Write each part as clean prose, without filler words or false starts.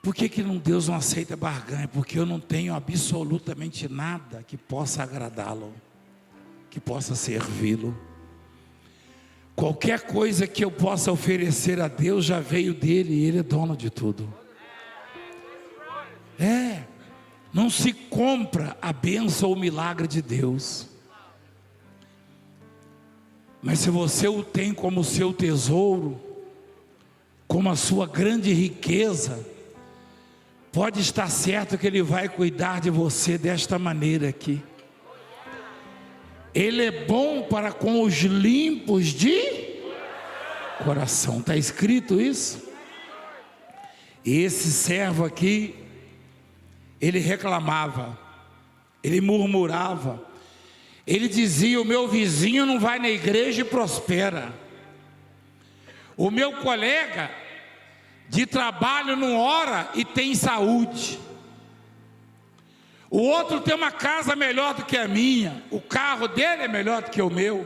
Por que Deus não aceita barganha? Porque eu não tenho absolutamente nada que possa agradá-lo, que possa servi-lo. Qualquer coisa que eu possa oferecer a Deus já veio dele, e ele é dono de tudo. Não se compra a bênção ou o milagre de Deus. Mas se você o tem como seu tesouro, como a sua grande riqueza, pode estar certo que Ele vai cuidar de você desta maneira aqui. Ele é bom para com os limpos de coração. Está escrito isso? E esse servo aqui, ele reclamava, ele murmurava, ele dizia: o meu vizinho não vai na igreja e prospera, o meu colega de trabalho não ora e tem saúde, o outro tem uma casa melhor do que a minha, o carro dele é melhor do que o meu.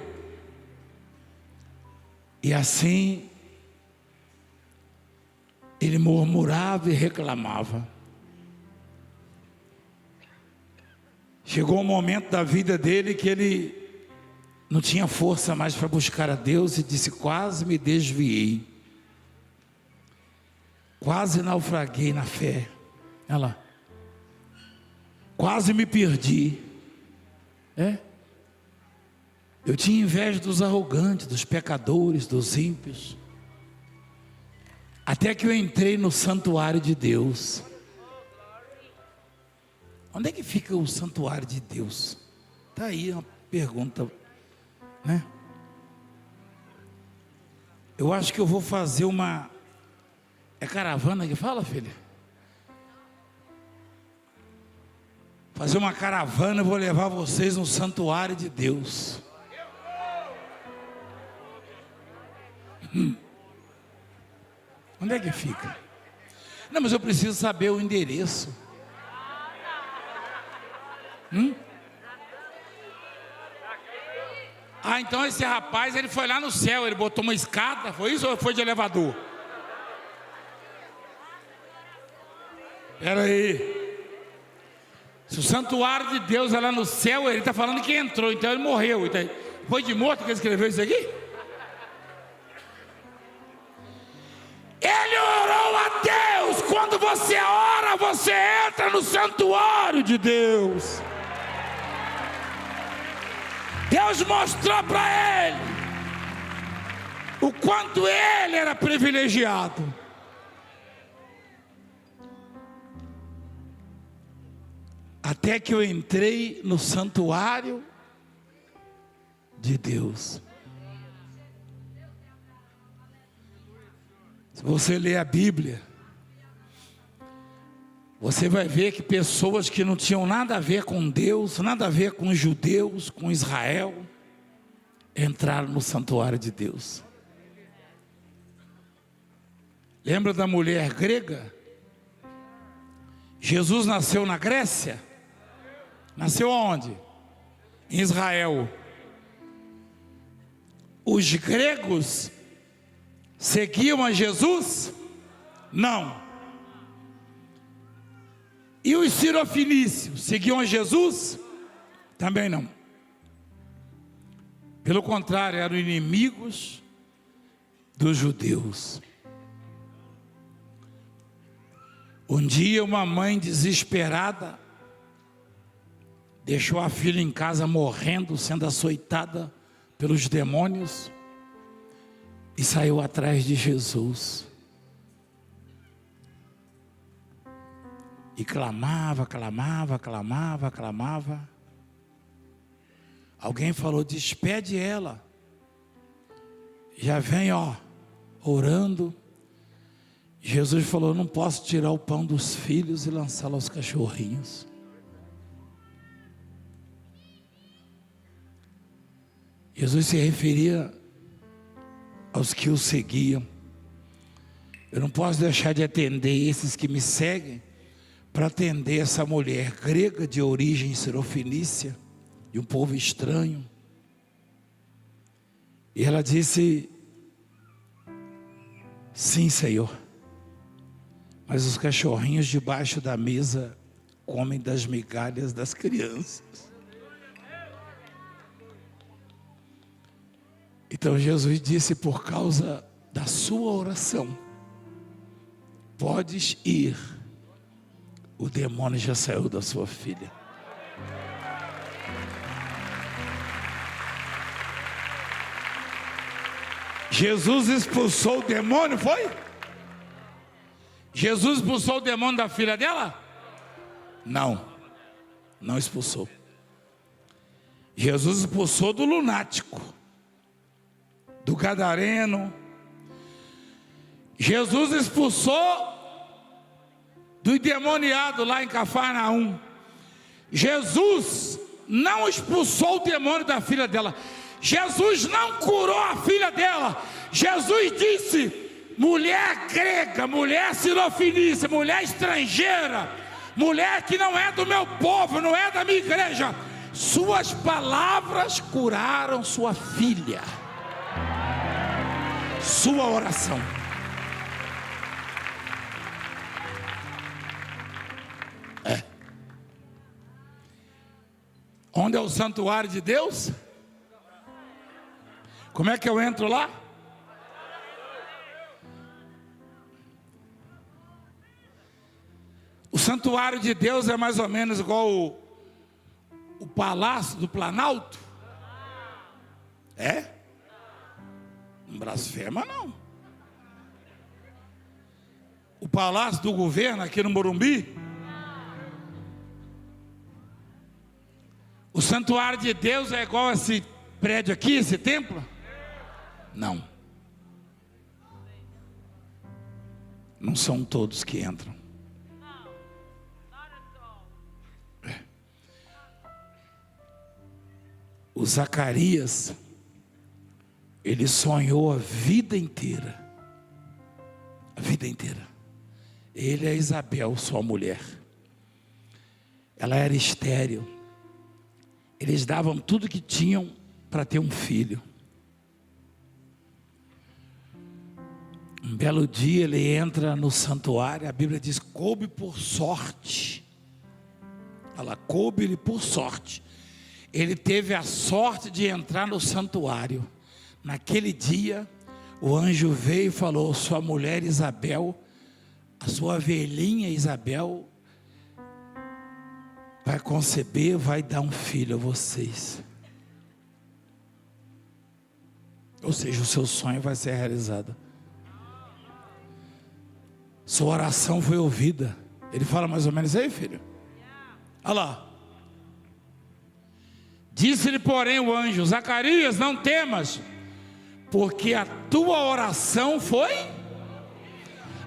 E assim ele murmurava e reclamava. Chegou um momento da vida dele que ele não tinha força mais para buscar a Deus e disse: quase me desviei, quase naufraguei na fé. Olha lá, quase me perdi. Eu tinha inveja dos arrogantes, dos pecadores, dos ímpios, até que eu entrei no santuário de Deus. Onde é que fica o santuário de Deus? Está aí uma pergunta, né? Eu acho que eu vou fazer uma... É caravana que fala, filha? Fazer uma caravana, eu vou levar vocês no santuário de Deus. Onde é que fica? Não, mas eu preciso saber o endereço. Então esse rapaz, ele foi lá no céu, ele botou uma escada, foi isso ou foi de elevador? Espera aí. Se o santuário de Deus é lá no céu, ele está falando que entrou, então ele morreu. Então, foi de morto que ele escreveu isso aqui? Ele orou a Deus. Quando você ora, você entra no santuário de Deus. Deus mostrou para ele o quanto ele era privilegiado. Até que eu entrei no santuário de Deus. Se você ler a Bíblia, você vai ver que pessoas que não tinham nada a ver com Deus, nada a ver com os judeus, com Israel, entraram no santuário de Deus. Lembra da mulher grega? Jesus nasceu na Grécia? Nasceu aonde? Em Israel. Os gregos seguiam a Jesus? Não. E os sirofenícios seguiam a Jesus? Também não. Pelo contrário, eram inimigos dos judeus. Um dia uma mãe desesperada deixou a filha em casa morrendo, sendo açoitada pelos demônios, e saiu atrás de Jesus. E clamava, clamava, clamava, clamava. Alguém falou: despede ela. Já vem, orando. Jesus falou: não posso tirar o pão dos filhos e lançá-lo aos cachorrinhos. Jesus se referia aos que o seguiam. Eu não posso deixar de atender esses que me seguem, para atender essa mulher grega de origem sirofenícia, de um povo estranho. E ela disse: sim, Senhor, mas os cachorrinhos debaixo da mesa comem das migalhas das crianças. Então Jesus disse: por causa da sua oração, podes ir, o demônio já saiu da sua filha. Jesus expulsou o demônio, foi? Jesus expulsou o demônio da filha dela? Não, não expulsou. Jesus expulsou do lunático, do gadareno. Jesus expulsou do endemoniado lá em Cafarnaum. Jesus não expulsou o demônio da filha dela. Jesus não curou a filha dela. Jesus disse: mulher grega, mulher sirofenícia, mulher estrangeira, mulher que não é do meu povo, não é da minha igreja, suas palavras curaram sua filha. Sua oração. Onde é o santuário de Deus? Como é que eu entro lá? O santuário de Deus é mais ou menos igual o palácio do Planalto. É? Não blasfema não. O palácio do governo aqui no Morumbi. O santuário de Deus é igual a esse prédio aqui, esse templo? Não. Não são todos que entram. O Zacarias, ele sonhou a vida inteira. A vida inteira. Ele e a Isabel, sua mulher. Ela era estéril. Eles davam tudo que tinham para ter um filho. Um belo dia ele entra no santuário. A Bíblia diz: coube por sorte. Ela coube-lhe por sorte. Ele teve a sorte de entrar no santuário. Naquele dia, o anjo veio e falou: sua mulher Isabel, a sua velhinha Isabel, vai conceber, vai dar um filho a vocês. Ou seja, o seu sonho vai ser realizado. Sua oração foi ouvida. Ele fala mais ou menos aí, filho. Olha lá. Disse-lhe, porém, o anjo: Zacarias, não temas, porque a tua oração foi.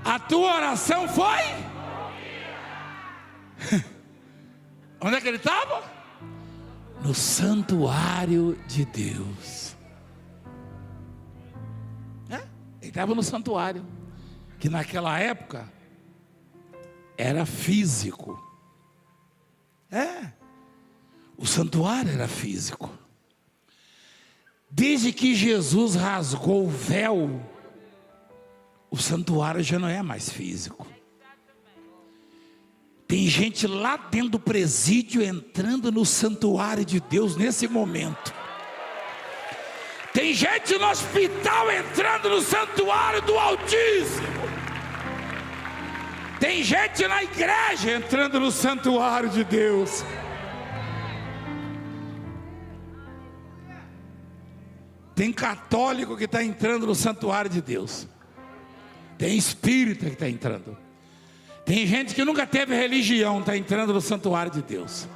A tua oração foi. Onde é que ele estava? No santuário de Deus. Ele estava no santuário, que naquela época era físico. O santuário era físico. Desde que Jesus rasgou o véu, o santuário já não é mais físico. Tem gente lá dentro do presídio entrando no santuário de Deus nesse momento. Tem gente no hospital entrando no santuário do Altíssimo. Tem gente na igreja entrando no santuário de Deus. Tem católico que está entrando no santuário de Deus. Tem espírita que está entrando. Tem gente que nunca teve religião, está entrando no santuário de Deus.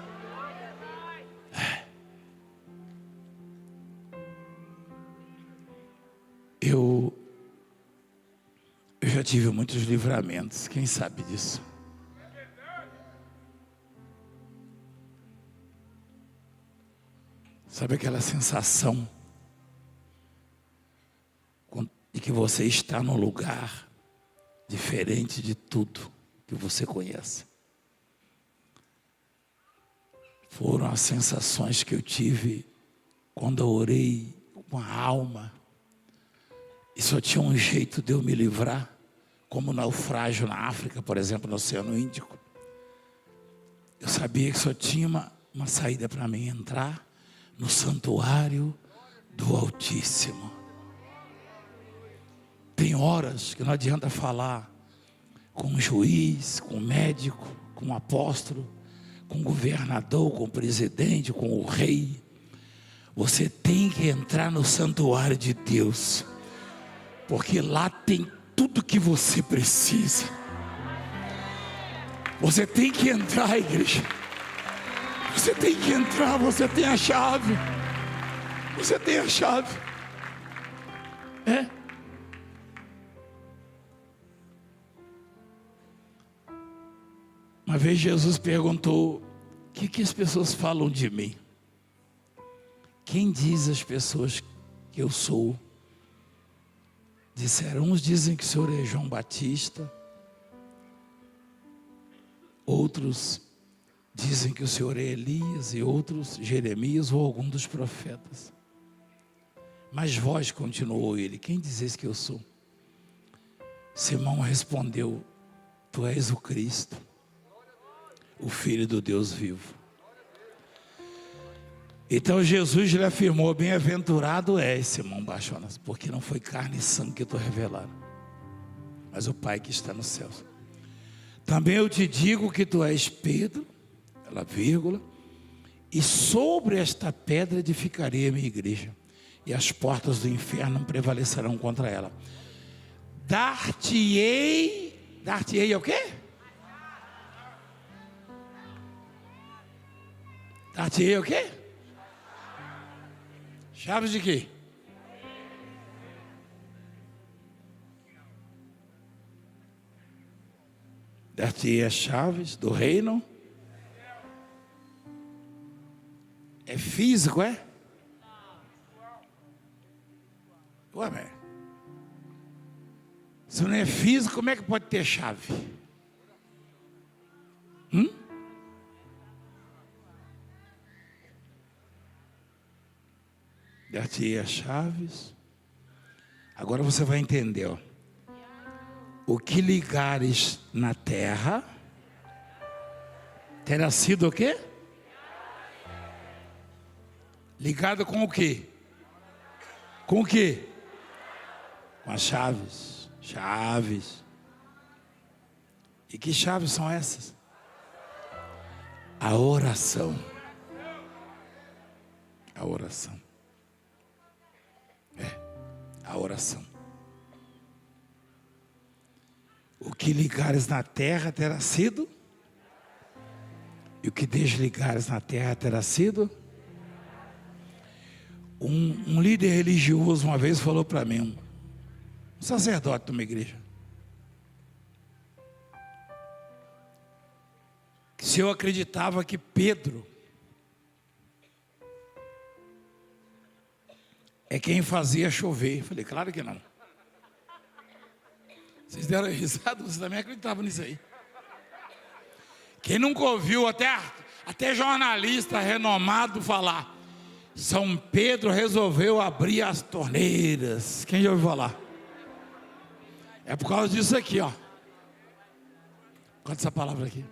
Eu já tive muitos livramentos, quem sabe disso? Sabe aquela sensação de que você está num lugar diferente de tudo que você conhece? Foram as sensações que eu tive quando eu orei com a alma, e só tinha um jeito de eu me livrar, como naufrágio na África, por exemplo, no Oceano Índico. Eu sabia que só tinha uma saída para mim: entrar no santuário do Altíssimo. Tem horas que não adianta falar com o juiz, com o médico, com o apóstolo, com o governador, com o presidente, com o rei. Você tem que entrar no santuário de Deus, porque lá tem tudo que você precisa. Você tem que entrar, igreja. Você tem que entrar, você tem a chave. Você tem a chave. Uma vez Jesus perguntou: o que as pessoas falam de mim? Quem diz as pessoas que eu sou? Disseram: uns dizem que o Senhor é João Batista, outros dizem que o Senhor é Elias, e outros Jeremias ou algum dos profetas. Mas vós, continuou ele, quem dizes que eu sou? Simão respondeu: tu és o Cristo, o Filho do Deus vivo. Então Jesus lhe afirmou: bem-aventurado és, Simão Barjonas, porque não foi carne e sangue que te revelaram, mas o Pai que está nos céus. Também eu te digo que tu és Pedro, ela vírgula, e sobre esta pedra edificarei a minha igreja, e as portas do inferno não prevalecerão contra ela. Dar-te-ei o quê? Dar-te-ei o quê? Chaves de quê? Dar-te-ei as chaves do reino. É físico, é? Ué, mas se não é físico, como é que pode ter chave? Dar-te-ei as chaves. Agora você vai entender, ó. O que ligares na terra terá sido o quê? Ligado com o quê? Com o quê? Com as chaves. Chaves. E que chaves são essas? A oração. A oração. A oração. O que ligares na terra terá sido, e o que desligares na terra terá sido. Um líder religioso uma vez falou para mim, um sacerdote de uma igreja, que se eu acreditava que Pedro é quem fazia chover. Eu falei: claro que não. Vocês deram risada, vocês também acreditavam nisso aí. Quem nunca ouviu até jornalista renomado falar: São Pedro resolveu abrir as torneiras. Quem já ouviu falar? É por causa disso aqui, ó. Por causa dessa palavra aqui.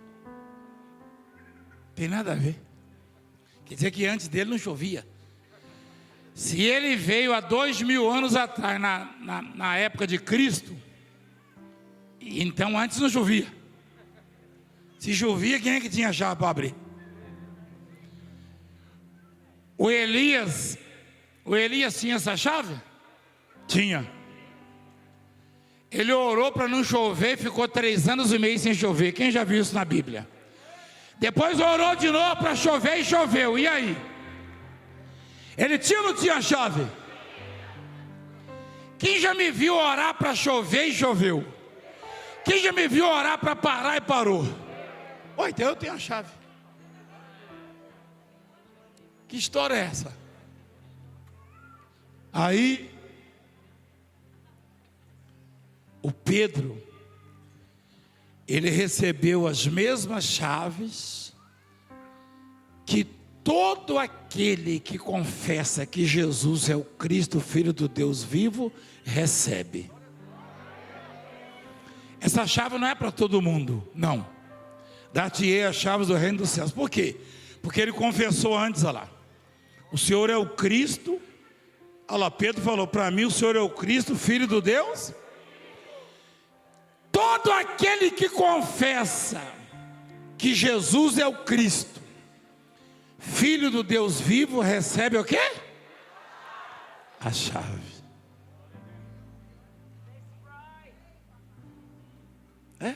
Tem nada a ver. Quer dizer que antes dele não chovia. Se ele veio há 2000 anos atrás, na época de Cristo, então antes não chovia. Se chovia, quem é que tinha chave para abrir? O Elias tinha essa chave? Tinha. Ele orou para não chover, ficou 3 anos e meio sem chover. Quem já viu isso na Bíblia? Depois orou de novo para chover e choveu. E aí? Ele tinha ou não tinha chave? Quem já me viu orar para chover e choveu? Quem já me viu orar para parar e parou? Oi, então eu tenho a chave. Que história é essa? Aí, o Pedro, ele recebeu as mesmas chaves que todo aquele que confessa que Jesus é o Cristo, Filho do Deus vivo, recebe. Essa chave não é para todo mundo, não. Dar-te-ei as chaves do reino dos céus. Por quê? Porque ele confessou antes, olha lá. O Senhor é o Cristo. Olha lá, Pedro falou, para mim o Senhor é o Cristo, Filho do Deus. Todo aquele que confessa que Jesus é o Cristo, Filho do Deus vivo, recebe o quê? A chave. É?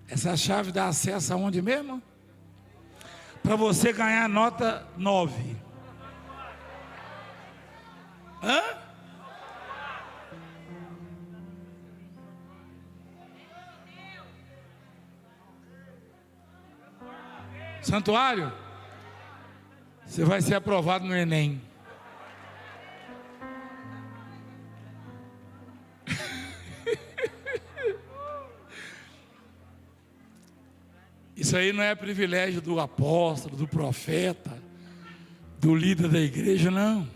Essa chave dá acesso aonde mesmo? Para você ganhar nota 9. Hã? Santuário? Você vai ser aprovado no Enem. Isso aí não é privilégio do apóstolo, do profeta, do líder da igreja, não.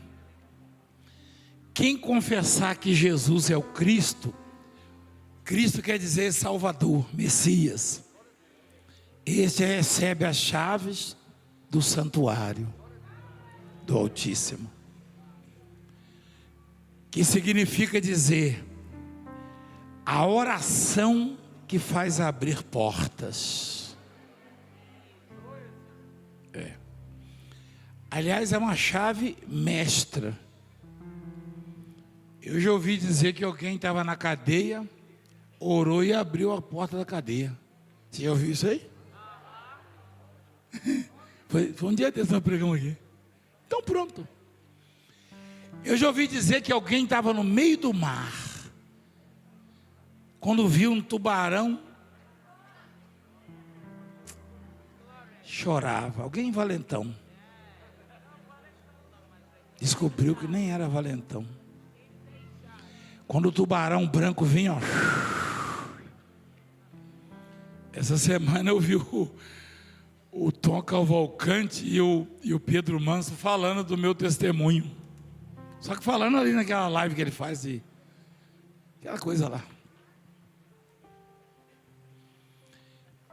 Quem confessar que Jesus é o Cristo, Cristo quer dizer Salvador, Messias, este recebe as chaves do santuário do Altíssimo, que significa dizer a oração que faz abrir portas. Aliás, é uma chave mestra. Eu já ouvi dizer que alguém estava na cadeia, orou e abriu a porta da cadeia. Você já ouviu isso aí? Foi um dia desse que nós pregamos aqui. Então pronto. Eu já ouvi dizer que alguém estava no meio do mar, quando viu um tubarão, chorava. Alguém valentão descobriu que nem era valentão. Quando o tubarão branco vinha, ó, essa semana eu vi o Tom Cavalcante e o Pedro Manso falando do meu testemunho. Só que falando ali naquela live que ele faz, aquela coisa lá.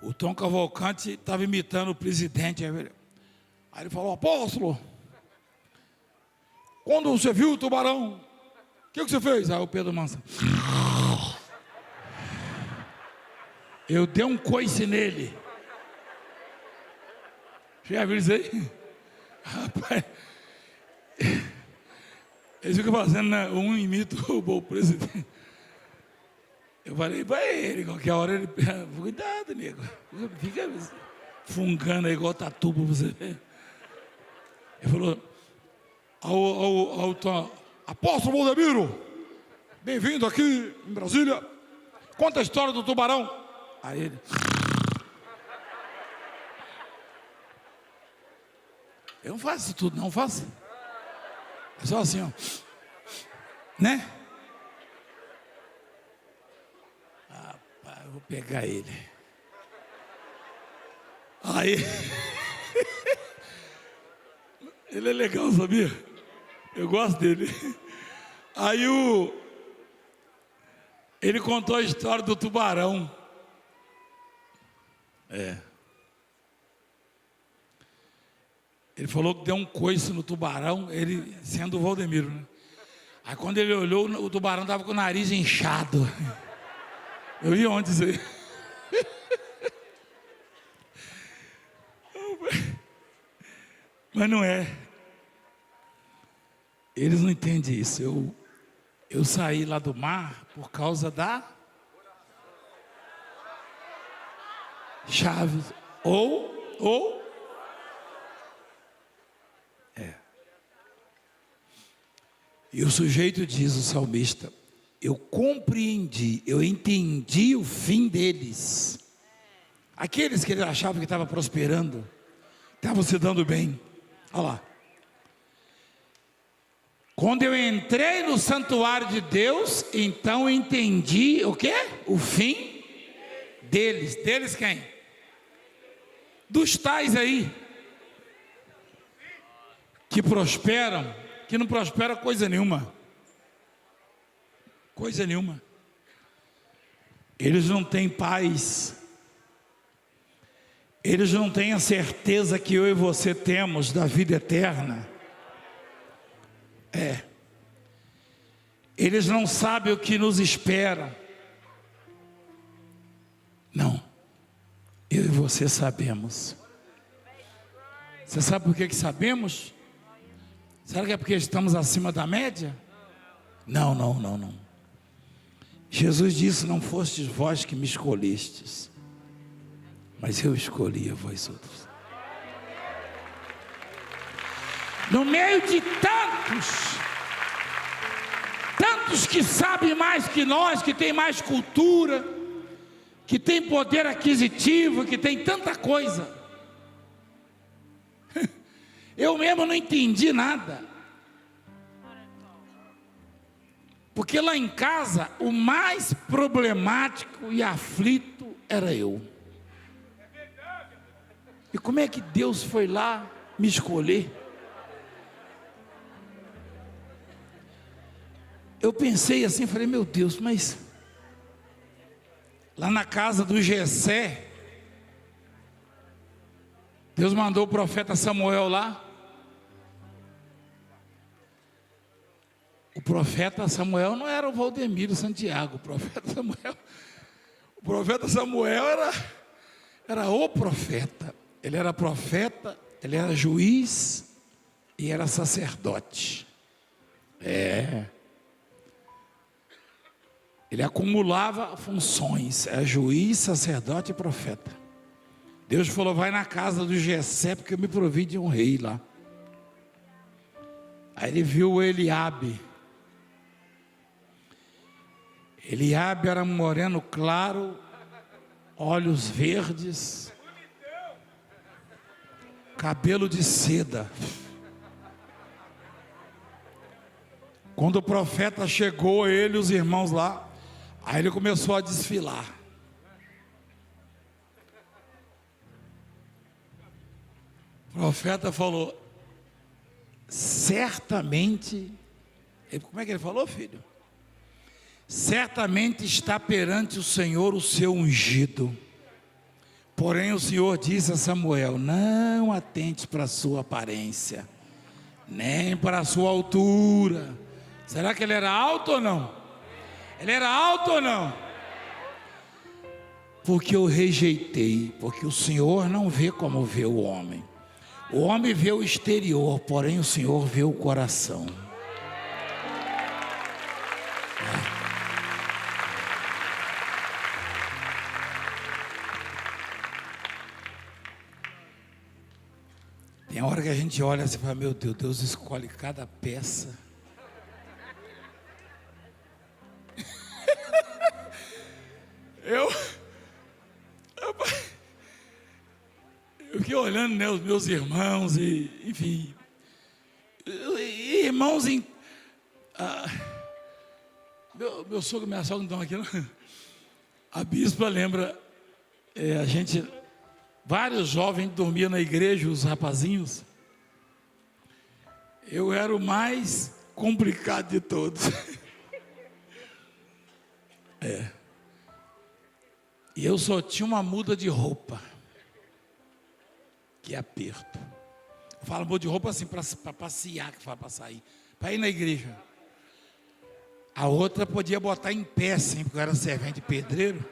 O Tom Cavalcante estava imitando o presidente. Aí ele falou: apóstolo, quando você viu o tubarão, o que você fez? Aí o Pedro Manso: eu dei um coice nele. Já viu isso aí? Rapaz, eles ficam fazendo, né? Um imita o presidente. Eu falei para ele, qualquer hora ele... Cuidado, nego. Fica fungando aí igual tatu para você ver. Ele falou: apóstolo Valdemiro, bem-vindo aqui em Brasília. Conta a história do tubarão. Aí ele... Eu não faço isso tudo, não faço. É só assim, ó. Né? Rapaz, eu vou pegar ele. Aí... Ele é legal, sabia? Eu gosto dele. Aí ele contou a história do tubarão. Ele falou que deu um coice no tubarão, ele sendo o Valdemiro, né? Aí quando ele olhou, o tubarão estava com o nariz inchado. Eu vi ontem isso aí. Mas não é. Eles não entendem isso. Eu saí lá do mar por causa da chave. E o sujeito diz, o salmista: eu compreendi, eu entendi o fim deles. Aqueles que ele achava que estava prosperando, estavam se dando bem. Olha lá. Quando eu entrei no santuário de Deus, então entendi o quê? O fim deles. Deles quem? Dos tais aí, que prosperam, que não prospera coisa nenhuma. Coisa nenhuma. eles não têm paz, eles não têm a certeza que eu e você temos da vida eterna. Eles não sabem o que nos espera. Não, eu e você sabemos. Você sabe por que sabemos? Será que é porque estamos acima da média? Não. Jesus disse: não fostes vós que me escolhestes, mas eu escolhi a vós outros. No meio de tantos que sabem mais que nós, que tem mais cultura, que tem poder aquisitivo, que tem tanta coisa, eu mesmo não entendi nada. Porque lá em casa, o mais problemático e aflito era eu. E como é que Deus foi lá me escolher? Eu pensei assim, falei: meu Deus, mas lá na casa do Jessé, Deus mandou o profeta Samuel lá. O profeta Samuel não era o Valdemiro Santiago. O profeta Samuel era o profeta. Ele era profeta, ele era juiz e era sacerdote. Ele acumulava funções, era juiz, sacerdote e profeta. Deus falou: vai na casa do Jessé, porque eu me provi de um rei lá. Aí ele viu o Eliabe. Eliabe era moreno claro, olhos verdes, cabelo de seda. Quando o profeta chegou, ele e os irmãos lá, aí ele começou a desfilar. O profeta falou: certamente, como é que ele falou, filho? Certamente está perante o Senhor o seu ungido. Porém o Senhor disse a Samuel: não atente para a sua aparência, nem para a sua altura. Será que ele era alto ou não? Ele era alto ou não? Porque eu rejeitei, porque o Senhor não vê como vê o homem. O homem vê o exterior, porém o Senhor vê o coração. Tem hora que a gente olha assim e fala: meu Deus, Deus escolhe cada peça. Eu fiquei olhando, né, os meus irmãos, e, enfim, irmãos em... meu sogro e minha sogra não estão aqui, não? A bispa lembra, a gente... Vários jovens dormiam na igreja, os rapazinhos. Eu era o mais complicado de todos. E eu só tinha uma muda de roupa. Que aperto. Eu falo muda de roupa assim, para passear, que fala para sair. Para ir na igreja. A outra podia botar em pé, assim, porque eu era servente pedreiro.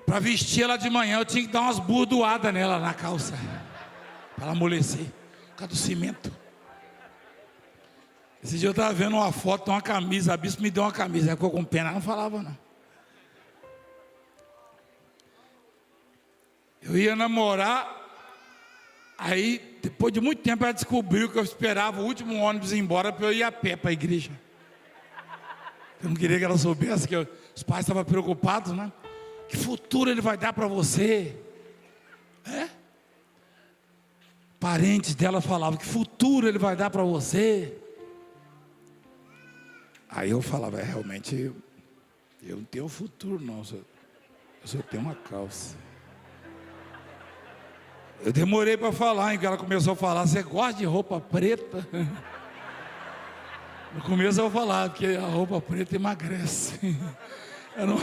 Para vestir ela de manhã, eu tinha que dar umas burdoadas nela na calça, para ela amolecer, por causa do cimento. Esse dia eu estava vendo uma foto de uma camisa, a bispo me deu uma camisa, ela ficou com pena, não falava não. Eu ia namorar, aí depois de muito tempo ela descobriu que eu esperava o último ônibus ir embora para eu ir a pé para a igreja. Eu não queria que ela soubesse que os pais estavam preocupados, né? Que futuro ele vai dar para você? Parentes dela falavam: que futuro ele vai dar para você? Aí eu falava: realmente eu não tenho futuro não, eu só tenho uma calça. Eu demorei para falar, em que ela começou a falar: você gosta de roupa preta? No começo eu vou falar, porque a roupa preta emagrece. Eu não...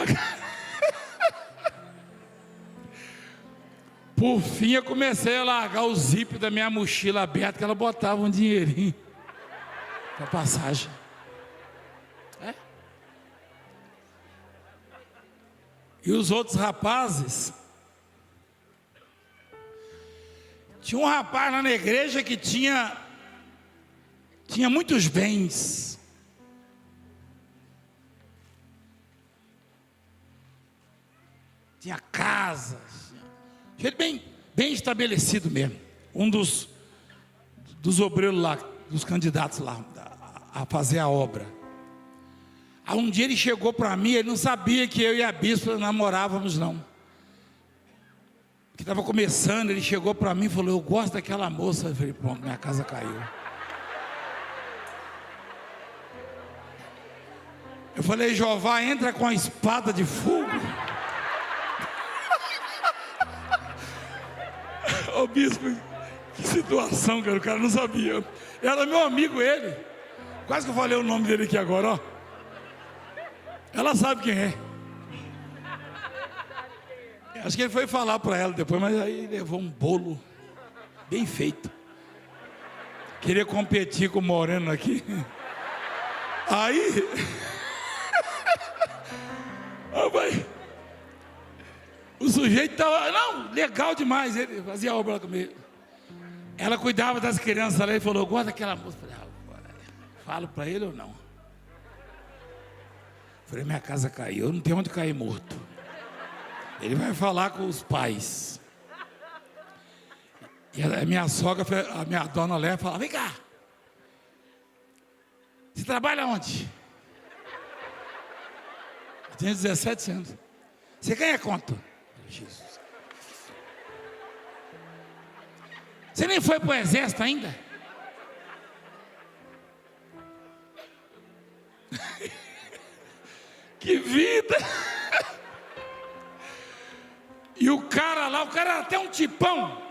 Por fim, eu comecei a largar o zíper da minha mochila aberta, que ela botava um dinheirinho para passagem. É? E os outros rapazes... Tinha um rapaz lá na igreja que tinha muitos bens. Tinha casas. Tinha bem estabelecido mesmo. Um dos obreiros lá, dos candidatos lá, a fazer a obra. Aí um dia ele chegou para mim, ele não sabia que eu e a bispa namorávamos não. Que estava começando, ele chegou para mim e falou: eu gosto daquela moça. Eu falei: pronto, minha casa caiu. Eu falei: Jeová, entra com a espada de fogo. Ô bispo, que situação, cara, o cara não sabia. Era meu amigo ele. Quase que eu falei o nome dele aqui agora, ó. Ela sabe quem é. Acho que ele foi falar para ela depois, mas aí levou um bolo bem feito. Queria competir com o Moreno aqui. Aí... O sujeito estava... Não, legal demais. Ele fazia obra comigo. Ela cuidava das crianças lá. Ele falou: gosta daquela moça. Eu falei: falo para ele ou não? Eu falei: minha casa caiu, eu não tenho onde cair morto. Ele vai falar com os pais. E a minha sogra, a minha dona Léa, fala: vem cá. Você trabalha onde? Eu tenho 17 anos. Você ganha quanto? Jesus. Você nem foi para o exército ainda? Que vida! E o cara lá, era até um tipão.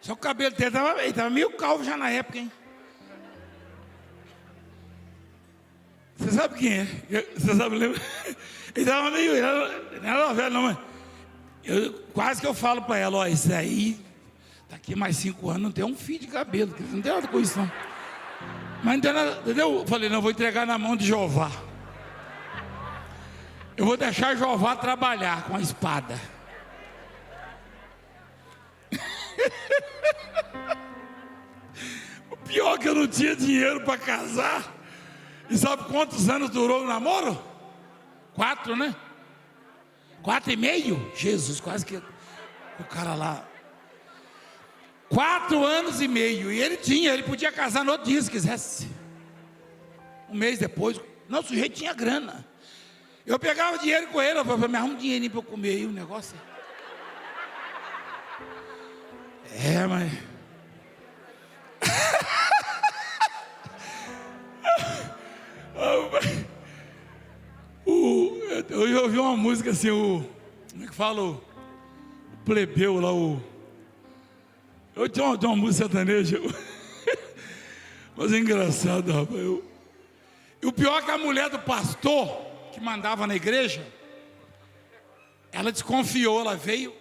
Só o cabelo dele estava meio calvo já na época, hein? Você sabe quem é? Você sabe, lembra? Ele estava meio... Não era velho não, mas... Quase que eu falo para ela: ó, isso aí, daqui mais 5 anos não tem um fio de cabelo. Não tem nada com isso não. Mas não tem nada, entendeu? Eu falei: não, vou entregar na mão de Jeová. Eu vou deixar Jeová trabalhar com a espada. O pior é que eu não tinha dinheiro para casar. E sabe quantos anos durou o namoro? 4, né? 4,5? Jesus, quase que o cara lá. 4 anos e meio. E ele podia casar no outro dia se quisesse. Um mês depois. Não, o sujeito tinha grana. Eu pegava dinheiro com ele, eu falava: me arruma um dinheirinho para eu comer aí o negócio. É, mas... Eu ouvi uma música assim, como é que fala? O plebeu lá, eu tinha uma música sertaneja. Mas é engraçado, rapaz. E o pior é que a mulher do pastor, que mandava na igreja, ela desconfiou, ela veio.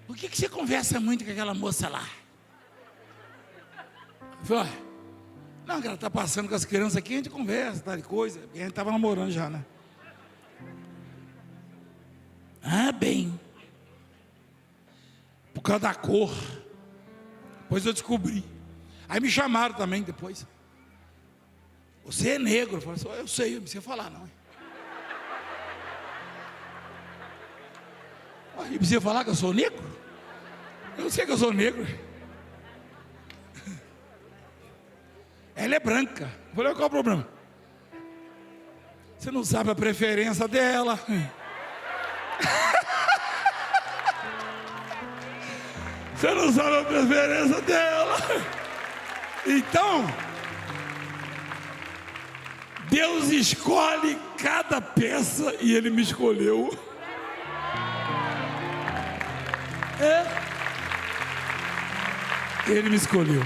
Por que você conversa muito com aquela moça lá? Eu falei: não, que ela está passando com as crianças aqui, a gente conversa, tal coisa. E a gente estava namorando já, né? Ah, bem. Por causa da cor. Depois eu descobri. Aí me chamaram também depois. Você é negro? Eu falei: eu sei, não precisa falar não. E precisa falar que eu sou negro? Eu sei que eu sou negro. Ela é branca. Eu falei: qual é o problema? Você não sabe a preferência dela. Você não sabe a preferência dela. Então, Deus escolhe cada peça e Ele me escolheu. Ele me escolheu.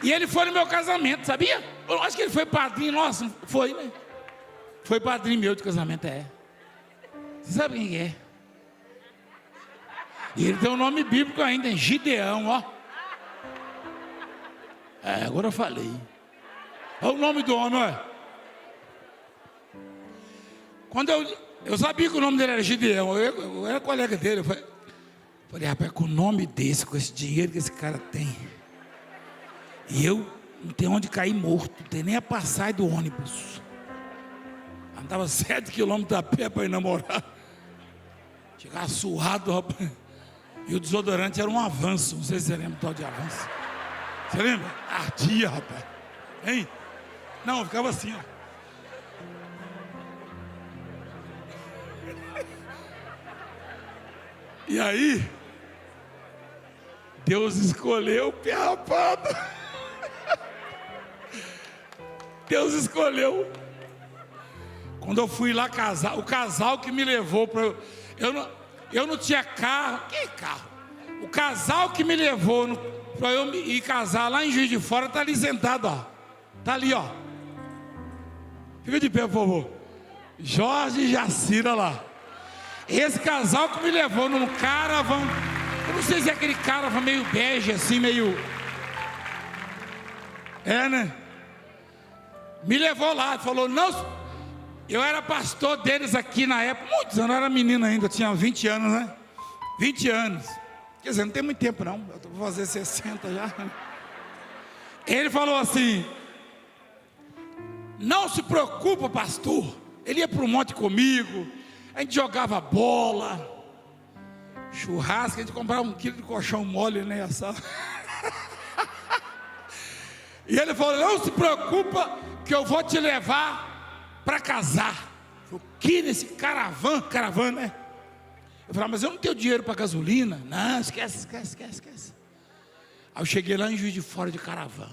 E ele foi no meu casamento, sabia? Eu acho que ele foi padrinho, nossa, foi, né? Foi padrinho meu de casamento, é. Você sabe quem é? E ele tem um nome bíblico ainda, hein? Gideão, ó. É, agora eu falei. Olha o nome do homem, olha. Quando eu sabia que o nome dele era Gideão, eu era colega dele. Eu falei, rapaz, com o nome desse, com esse dinheiro que esse cara tem, e eu não tenho onde cair morto, não tenho nem a passagem do ônibus. Andava 7 quilômetros a pé para ir namorar. Chegava suado, rapaz. E o desodorante era um Avanço. Não sei se você lembra do tal de Avanço. Você lembra? Ardia, rapaz. Hein? Não, ficava assim, ó. E aí, Deus escolheu o pé rapado. Deus escolheu. Quando eu fui lá casar, o casal que me levou para... Eu não tinha carro. Que carro? O casal que me levou para eu ir casar lá em Juiz de Fora está ali sentado, ó. Está ali, ó. Fica de pé, por favor. Jorge e Jacira lá. Esse casal que me levou num caravan. Eu não sei se é aquele caravan meio bege, assim, meio... É, né? Me levou lá, falou, não... Eu era pastor deles aqui na época, muitos anos, eu era menino ainda, tinha 20 anos, né? 20 anos. Quer dizer, não tem muito tempo não, eu vou fazer 60 já. Ele falou assim, não se preocupa, pastor. Ele ia para o monte comigo, a gente jogava bola, churrasco, a gente comprava 1 quilo de colchão mole, né? Essa... E ele falou, não se preocupa que eu vou te levar para casar. Eu falei, que nesse caravan, né? Eu falei, mas eu não tenho dinheiro para gasolina. Não, esquece. Aí eu cheguei lá em Juiz de Fora de caravan.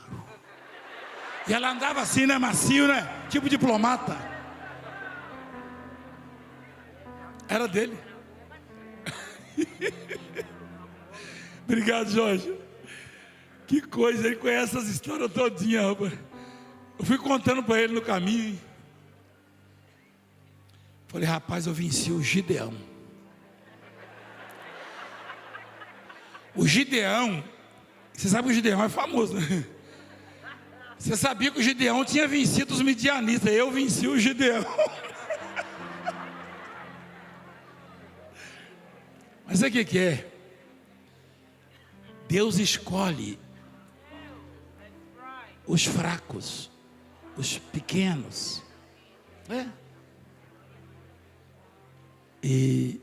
E ela andava assim, né, macio, né? Tipo diplomata. Era dele. Obrigado, Jorge. Que coisa, ele conhece essas histórias todinhas, rapaz. Eu fui contando para ele no caminho, hein? Falei, rapaz, eu venci o Gideão. O Gideão, você sabe que o Gideão é famoso, né? Você sabia que o Gideão tinha vencido os midianitas? Eu venci o Gideão. Mas sabe o que é? Deus escolhe os fracos, os pequenos. É. E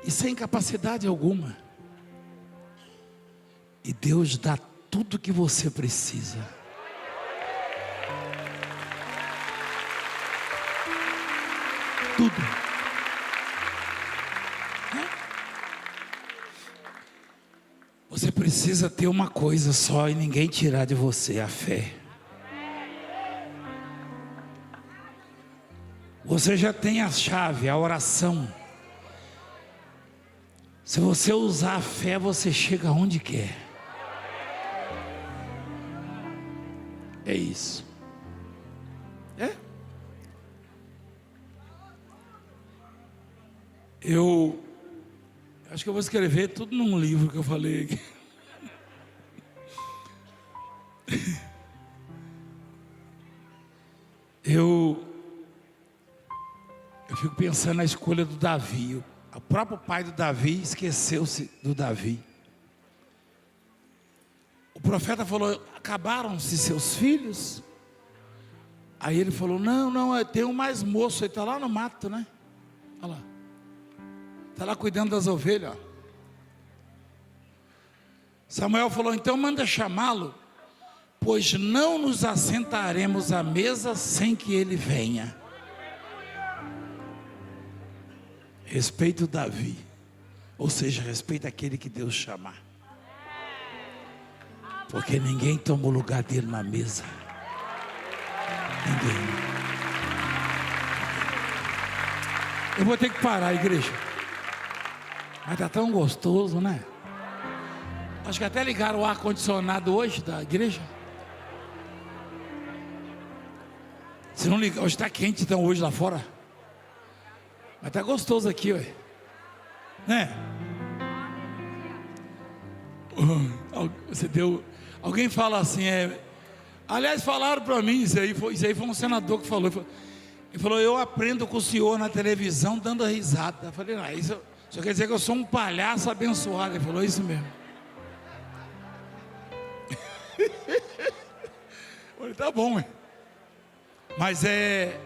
sem capacidade alguma. E Deus dá tudo o que você precisa. Tudo. Você precisa ter uma coisa só e ninguém tirar de você: a fé. Você já tem a chave, a oração. Se você usar a fé, você chega onde quer. É isso. É? Eu acho que eu vou escrever tudo num livro que eu falei aqui. Eu fico pensando na escolha do Davi. O próprio pai do Davi esqueceu-se do Davi. O profeta falou: acabaram-se seus filhos? Aí ele falou: não, tem um mais moço, ele está lá no mato, né? Olha lá. Está lá cuidando das ovelhas, ó. Samuel falou: então manda chamá-lo, pois não nos assentaremos à mesa sem que ele venha. Respeita o Davi, ou seja, respeita aquele que Deus chamar, porque ninguém toma o lugar dele na mesa. Ninguém. Eu vou ter que parar, igreja. Mas está tão gostoso, né? Acho que até ligaram o ar-condicionado hoje da igreja. Se não ligar, hoje está quente então hoje lá fora. Mas está gostoso aqui, ué. Né? Você deu. Alguém fala assim, aliás, falaram para mim, isso aí foi um senador que falou. Ele falou, eu aprendo com o senhor na televisão dando risada. Eu falei, não, isso quer dizer que eu sou um palhaço abençoado. Ele falou, isso mesmo. Eu falei, tá bom, mas é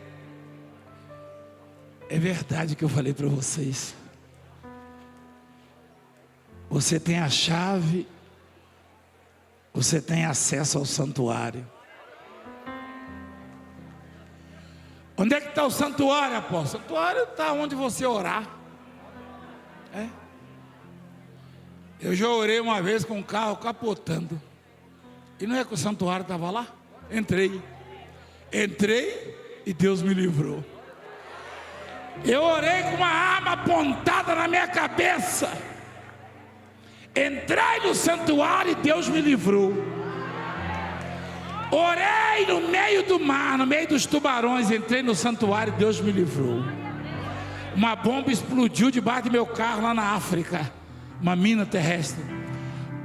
verdade que eu falei para vocês. Você tem a chave, você tem acesso ao santuário. Onde é que está o santuário, apóstolo? O santuário está onde você orar. Eu já orei uma vez com um carro capotando. E não é que o santuário estava lá? Entrei e Deus me livrou. Eu orei com uma arma apontada na minha cabeça. Entrei no santuário e Deus me livrou. Orei no meio do mar, no meio dos tubarões. Entrei no santuário e Deus me livrou. Uma bomba explodiu debaixo do meu carro lá na África, uma mina terrestre.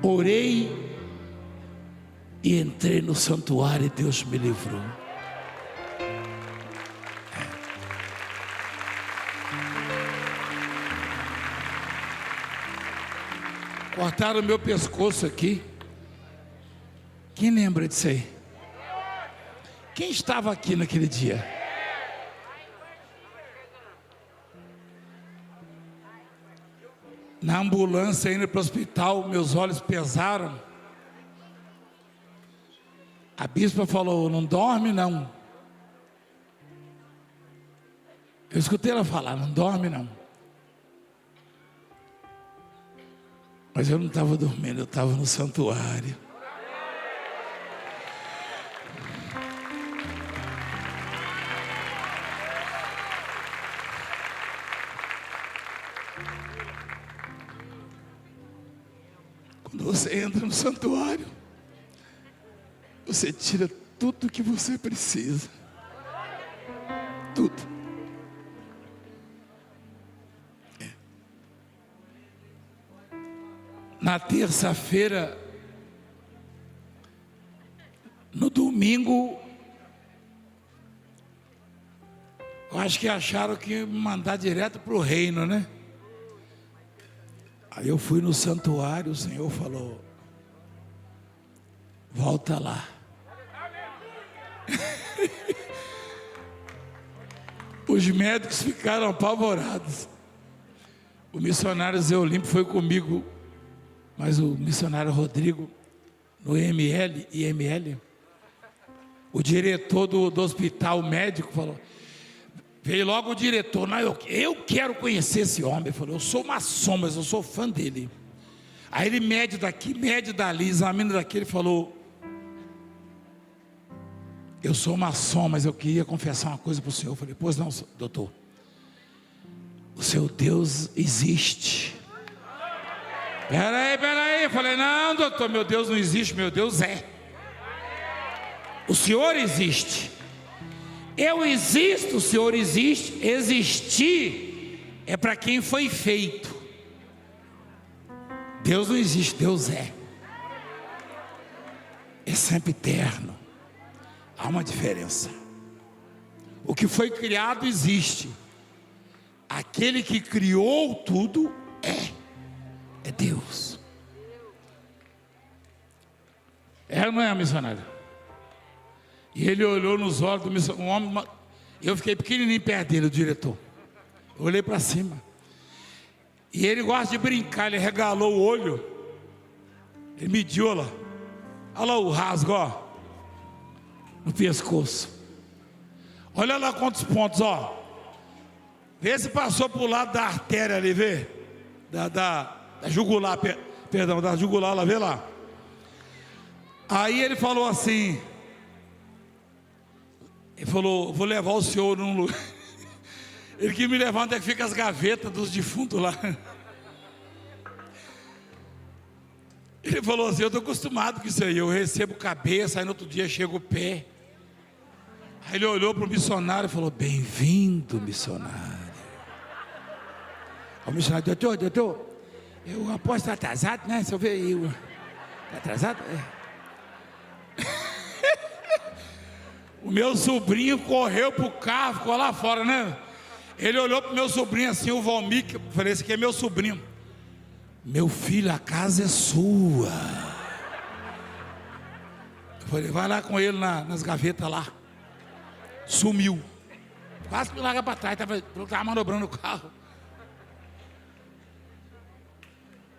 Orei e entrei no santuário e Deus me livrou. Cortaram o meu pescoço aqui. Quem lembra disso aí? Quem estava aqui naquele dia? Na ambulância indo para o hospital, meus olhos pesaram. A bispa falou, não dorme não. Eu escutei ela falar, não dorme não. Mas eu não estava dormindo, eu estava no santuário. Quando você entra no santuário, você tira tudo que você precisa. Tudo. Na terça-feira, no domingo, eu acho que acharam que ia me mandar direto para o reino, né? Aí eu fui no santuário, o Senhor falou, volta lá. Os médicos ficaram apavorados. O missionário Zé Olímpio foi comigo, mas o missionário Rodrigo, no IML, o diretor do hospital médico falou, veio logo o diretor, não, eu quero conhecer esse homem. Ele falou, eu sou maçom, mas eu sou fã dele. Aí ele mede daqui, mede dali, examina daqui, ele falou, eu sou maçom, mas eu queria confessar uma coisa para o senhor. Eu falei, pois não, doutor, o seu Deus existe. Peraí, eu falei, não doutor, meu Deus não existe, meu Deus é. O Senhor existe. Eu existo, o Senhor existe. Existir é para quem foi feito. Deus não existe, Deus é. É sempre eterno. Há uma diferença. O que foi criado existe. Aquele que criou tudo é Deus. É ou não é, missionário? E ele olhou nos olhos do missionário, um homem, eu fiquei pequenininho perto dele, o diretor. Eu olhei para cima. E ele gosta de brincar, ele regalou o olho. Ele mediu lá. Olha lá o rasgo, ó, no pescoço. Olha lá quantos pontos, ó. Vê se passou para o lado da artéria ali, vê? Da jugular, perdão, da jugular, lá, vê lá. Aí ele falou assim, ele falou, vou levar o senhor num lugar. Ele quis me levar onde é que fica as gavetas dos defuntos lá. Ele falou assim: eu estou acostumado com isso aí, eu recebo cabeça, aí no outro dia chega o pé. Aí ele olhou para o missionário e falou: bem-vindo, missionário. O missionário: doutor, eu aposto estar atrasado, né? Se eu ver aí, está atrasado? É. O meu sobrinho correu pro carro, ficou lá fora, né? Ele olhou pro meu sobrinho assim, o Valmir, que eu falei: esse aqui é meu sobrinho. Meu filho, a casa é sua. Eu falei: vai lá com ele nas gavetas lá. Sumiu. Quase me larga para trás, estava manobrando o carro.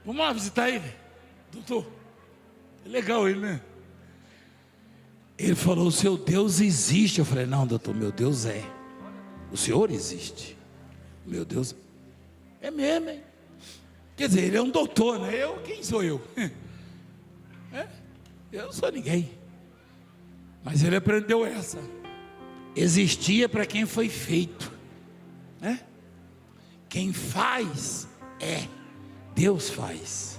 Vamos lá visitar ele, doutor. É legal ele, né? Ele falou: o seu Deus existe. Eu falei: não, doutor, meu Deus é. O senhor existe. Meu Deus é mesmo, hein? Quer dizer, ele é um doutor, né? Quem sou eu? Eu não sou ninguém. Mas ele aprendeu essa. Existia para quem foi feito, né? Quem faz Deus faz.